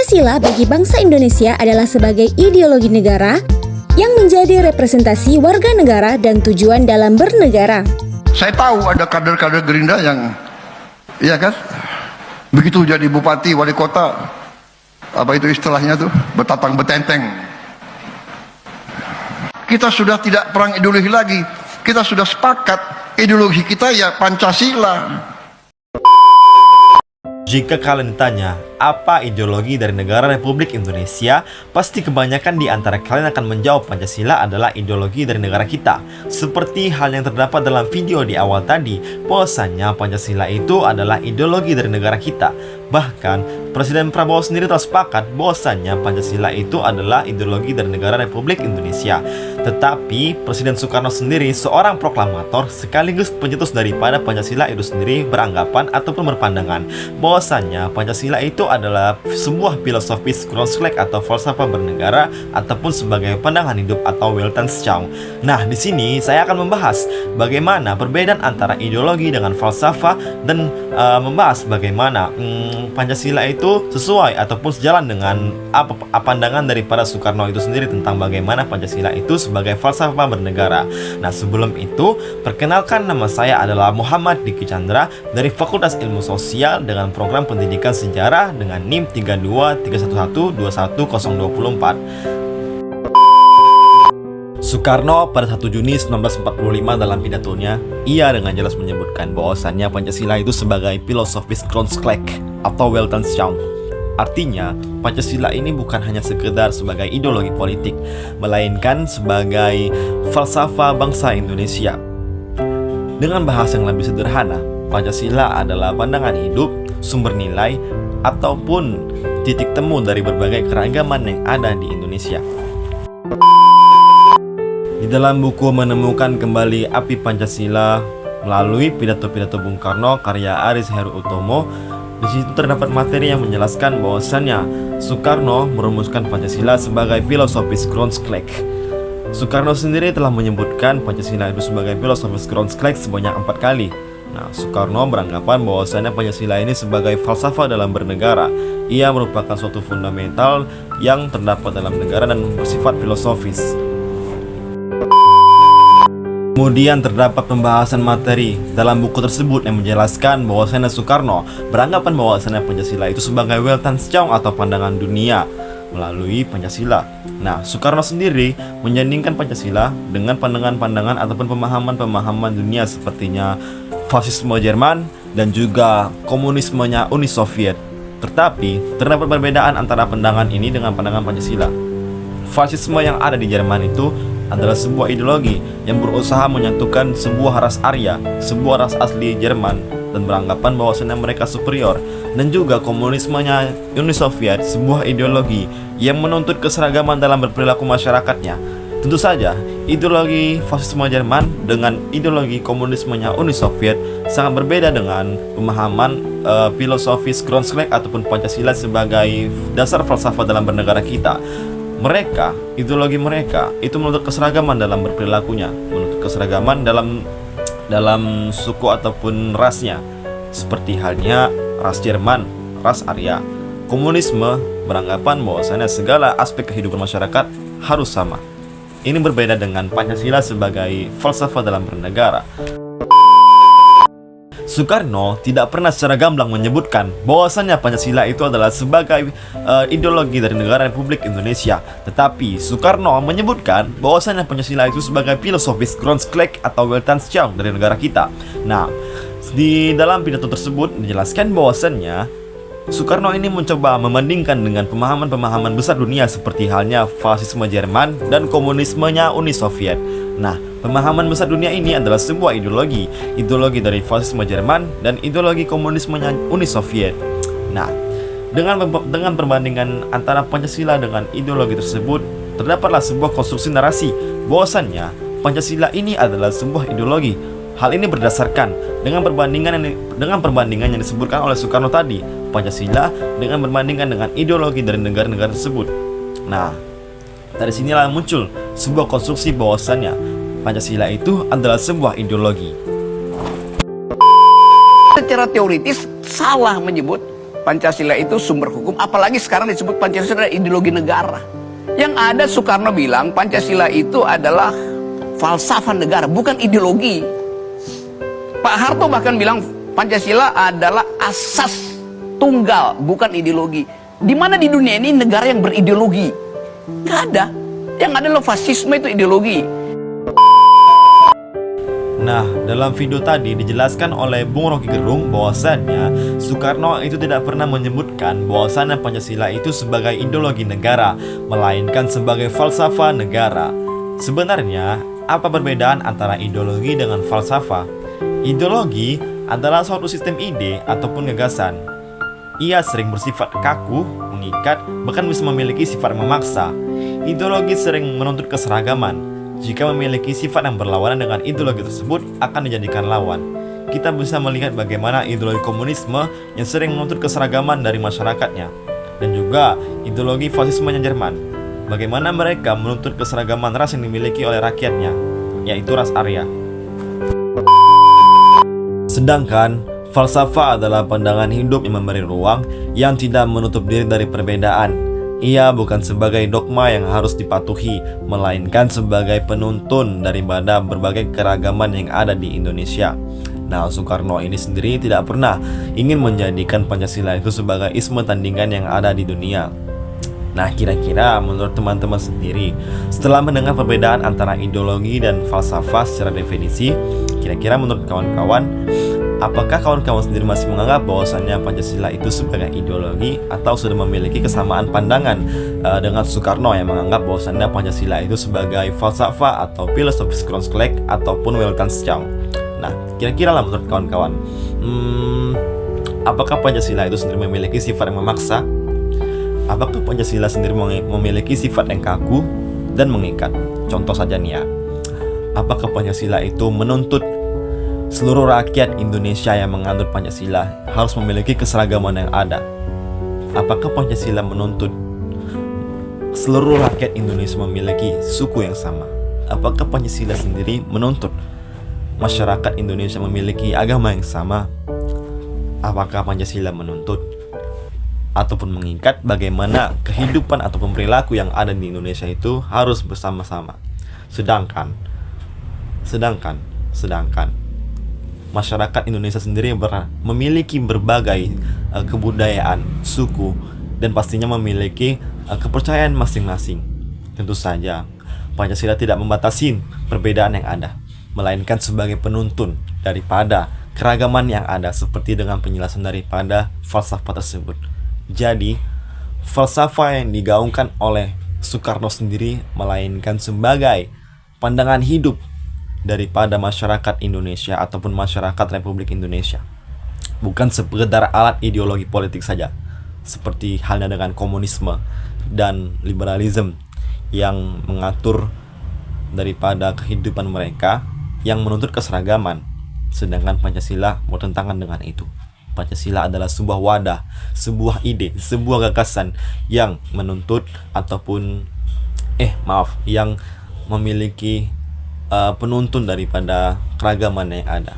Pancasila bagi bangsa Indonesia adalah sebagai ideologi negara yang menjadi representasi warga negara dan tujuan dalam bernegara. Saya tahu ada kader-kader Gerindra yang, iya kan, begitu jadi bupati, wali kota, apa itu istilahnya tuh, bertatang betenteng. Kita sudah tidak perang ideologi lagi, kita sudah sepakat ideologi kita ya Pancasila. Jika kalian ditanya, apa ideologi dari negara Republik Indonesia? Pasti kebanyakan di antara kalian akan menjawab Pancasila adalah ideologi dari negara kita. Seperti hal yang terdapat dalam video di awal tadi, bahwasanya Pancasila itu adalah ideologi dari negara kita. Bahkan, Presiden Prabowo sendiri telah sepakat bahwasanya Pancasila itu adalah ideologi dari negara Republik Indonesia. Tetapi, Presiden Soekarno sendiri seorang proklamator sekaligus pencetus daripada Pancasila itu sendiri beranggapan ataupun berpandangan bahwasanya Pancasila itu adalah sebuah filosofis Groundslek atau falsafah bernegara ataupun sebagai pandangan hidup atau Weltanschauung. Nah, di sini saya akan membahas bagaimana perbedaan antara ideologi dengan falsafah dan membahas bagaimana Pancasila itu sesuai ataupun sejalan dengan pandangan daripada Soekarno itu sendiri tentang bagaimana Pancasila itu sebagai falsafah bernegara. Nah, sebelum itu, perkenalkan, nama saya adalah Muhammad Diki Chandra dari Fakultas Ilmu Sosial dengan program Pendidikan Sejarah dengan NIM 3231212044. Soekarno pada 1 Juni 1945 dalam pidatonya, ia dengan jelas menyebutkan bahwasannya Pancasila itu sebagai filosofis Groundslek atau Weltanschauung. Artinya, Pancasila ini bukan hanya sekedar sebagai ideologi politik, melainkan sebagai falsafah bangsa Indonesia. Dengan bahasa yang lebih sederhana, Pancasila adalah pandangan hidup, sumber nilai, ataupun titik temu dari berbagai keragaman yang ada di Indonesia. Di dalam buku Menemukan Kembali Api Pancasila melalui pidato-pidato Bung Karno karya Aris Heru Utomo, di situ terdapat materi yang menjelaskan bahwasannya Soekarno merumuskan Pancasila sebagai filosofis Groundslek. Soekarno sendiri telah menyebutkan Pancasila itu sebagai filosofis Groundslek sebanyak 4 kali. Nah, Soekarno beranggapan bahwasannya Pancasila ini sebagai falsafah dalam bernegara. Ia merupakan suatu fundamental yang terdapat dalam negara dan bersifat filosofis. Kemudian terdapat pembahasan materi dalam buku tersebut yang menjelaskan bahwasannya Soekarno beranggapan bahwasannya Pancasila itu sebagai Weltanschauung atau pandangan dunia melalui Pancasila. Nah, Soekarno sendiri menyandingkan Pancasila dengan pandangan-pandangan ataupun pemahaman-pemahaman dunia sepertinya fasisme Jerman dan juga komunismenya Uni Soviet. Tetapi terdapat perbedaan antara pandangan ini dengan pandangan Pancasila. Fasisme yang ada di Jerman itu adalah sebuah ideologi yang berusaha menyatukan sebuah ras Arya, sebuah ras asli Jerman, dan beranggapan bahwasannya mereka superior. Dan juga komunismenya Uni Soviet, sebuah ideologi yang menuntut keseragaman dalam berperilaku masyarakatnya. Tentu saja, ideologi fasisme Jerman dengan ideologi komunismenya Uni Soviet sangat berbeda dengan pemahaman filosofis Groundslek ataupun Pancasila sebagai dasar falsafah dalam bernegara kita. Ideologi mereka itu menuntut keseragaman dalam berperilakunya, menuntut keseragaman dalam suku ataupun rasnya, seperti halnya ras Jerman, ras Arya. Komunisme beranggapan bahwasannya segala aspek kehidupan masyarakat harus sama. Ini berbeda dengan Pancasila sebagai falsafah dalam bernegara. Soekarno tidak pernah secara gamblang menyebutkan bahwasannya Pancasila itu adalah sebagai ideologi dari negara Republik Indonesia. Tetapi Soekarno menyebutkan bahwasannya Pancasila itu sebagai filosofis Groundslek atau Weltanschauung dari negara kita. Nah, di dalam pidato tersebut dijelaskan bahwasannya Soekarno ini mencoba membandingkan dengan pemahaman-pemahaman besar dunia seperti halnya fasisme Jerman dan komunismenya Uni Soviet. Nah, pemahaman besar dunia ini adalah sebuah ideologi dari fasisme Jerman dan ideologi komunismenya Uni Soviet. Nah, dengan perbandingan antara Pancasila dengan ideologi tersebut, terdapatlah sebuah konstruksi narasi bahwasannya Pancasila ini adalah sebuah ideologi. Hal ini berdasarkan dengan perbandingan yang disebutkan oleh Soekarno tadi, Pancasila dengan berbandingan dengan ideologi dari negara-negara tersebut. Nah, dari sinilah muncul sebuah konstruksi bahwasannya Pancasila itu adalah sebuah ideologi. Secara teoritis salah menyebut Pancasila itu sumber hukum, apalagi sekarang disebut Pancasila ideologi negara. Yang ada Soekarno bilang Pancasila itu adalah falsafah negara, bukan ideologi. Pak Harto bahkan bilang Pancasila adalah asas tunggal, bukan ideologi. Di mana di dunia ini negara yang berideologi? Nggak ada. Yang ada adalah fasisme, itu ideologi. Nah, dalam video tadi dijelaskan oleh Bung Rocky Gerung bahwasannya Soekarno itu tidak pernah menyebutkan bahwasannya Pancasila itu sebagai ideologi negara, melainkan sebagai falsafah negara. Sebenarnya, apa perbedaan antara ideologi dengan falsafah? Ideologi adalah suatu sistem ide ataupun gagasan. Ia sering bersifat kaku, mengikat, bahkan bisa memiliki sifat memaksa. Ideologi sering menuntut keseragaman. Jika memiliki sifat yang berlawanan dengan ideologi tersebut, akan dijadikan lawan. Kita bisa melihat bagaimana ideologi komunisme yang sering menuntut keseragaman dari masyarakatnya. Dan juga ideologi fasismenya Jerman. Bagaimana mereka menuntut keseragaman ras yang dimiliki oleh rakyatnya, yaitu ras Arya. Sedangkan falsafah adalah pandangan hidup yang memberi ruang, yang tidak menutup diri dari perbedaan. Ia bukan sebagai dogma yang harus dipatuhi, melainkan sebagai penuntun daripada berbagai keragaman yang ada di Indonesia. Nah, Soekarno ini sendiri tidak pernah ingin menjadikan Pancasila itu sebagai isme tandingan yang ada di dunia. Nah, kira-kira menurut teman-teman sendiri, setelah mendengar perbedaan antara ideologi dan falsafah secara definisi, kira-kira menurut kawan-kawan, apakah kawan-kawan sendiri masih menganggap bahwasannya Pancasila itu sebagai ideologi, atau sudah memiliki kesamaan pandangan dengan Soekarno yang menganggap bahwasannya Pancasila itu sebagai falsafah atau filosofis Grondslag ataupun Weltanschauung? Nah, kira-kira lah menurut kawan-kawan, apakah Pancasila itu sendiri memiliki sifat yang memaksa? Apakah Pancasila sendiri memiliki sifat yang kaku dan mengikat? Contoh saja nih ya, apakah Pancasila itu menuntut seluruh rakyat Indonesia yang menganut Pancasila harus memiliki keseragaman yang ada? Apakah Pancasila menuntut seluruh rakyat Indonesia memiliki suku yang sama? Apakah Pancasila sendiri menuntut masyarakat Indonesia memiliki agama yang sama? Apakah Pancasila menuntut ataupun mengikat bagaimana kehidupan ataupun perilaku yang ada di Indonesia itu harus bersama-sama? Sedangkan masyarakat Indonesia sendiri memiliki berbagai kebudayaan, suku, dan pastinya memiliki kepercayaan masing-masing. Tentu saja, Pancasila tidak membatasi perbedaan yang ada, melainkan sebagai penuntun daripada keragaman yang ada, seperti dengan penjelasan daripada falsafah tersebut. Jadi, falsafah yang digaungkan oleh Soekarno sendiri melainkan sebagai pandangan hidup daripada masyarakat Indonesia ataupun masyarakat Republik Indonesia, bukan sekedar alat ideologi politik saja, seperti halnya dengan komunisme dan liberalisme yang mengatur daripada kehidupan mereka yang menuntut keseragaman. Sedangkan Pancasila bertentangan dengan itu. Pancasila adalah sebuah wadah, sebuah ide, sebuah gagasan yang menuntut ataupun yang memiliki penuntun daripada keragaman yang ada.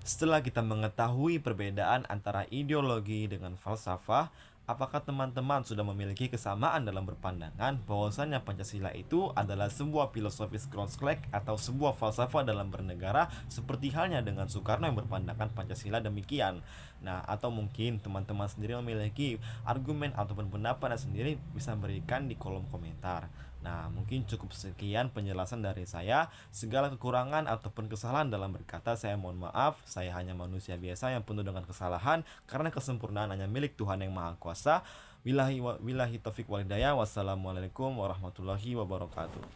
Setelah kita mengetahui perbedaan antara ideologi dengan falsafah, apakah teman-teman sudah memiliki kesamaan dalam berpandangan bahwasannya Pancasila itu adalah sebuah filosofis Grondslag atau sebuah falsafah dalam bernegara, seperti halnya dengan Soekarno yang berpandangan Pancasila demikian? Nah, atau mungkin teman-teman sendiri memiliki argumen ataupun pendapat sendiri, bisa berikan di kolom komentar. Nah, mungkin cukup sekian penjelasan dari saya. Segala kekurangan ataupun kesalahan dalam berkata, saya mohon maaf. Saya hanya manusia biasa yang penuh dengan kesalahan, karena kesempurnaan hanya milik Tuhan yang Maha Kuasa. Billahi taufik wal hidayah. Wassalamualaikum warahmatullahi wabarakatuh.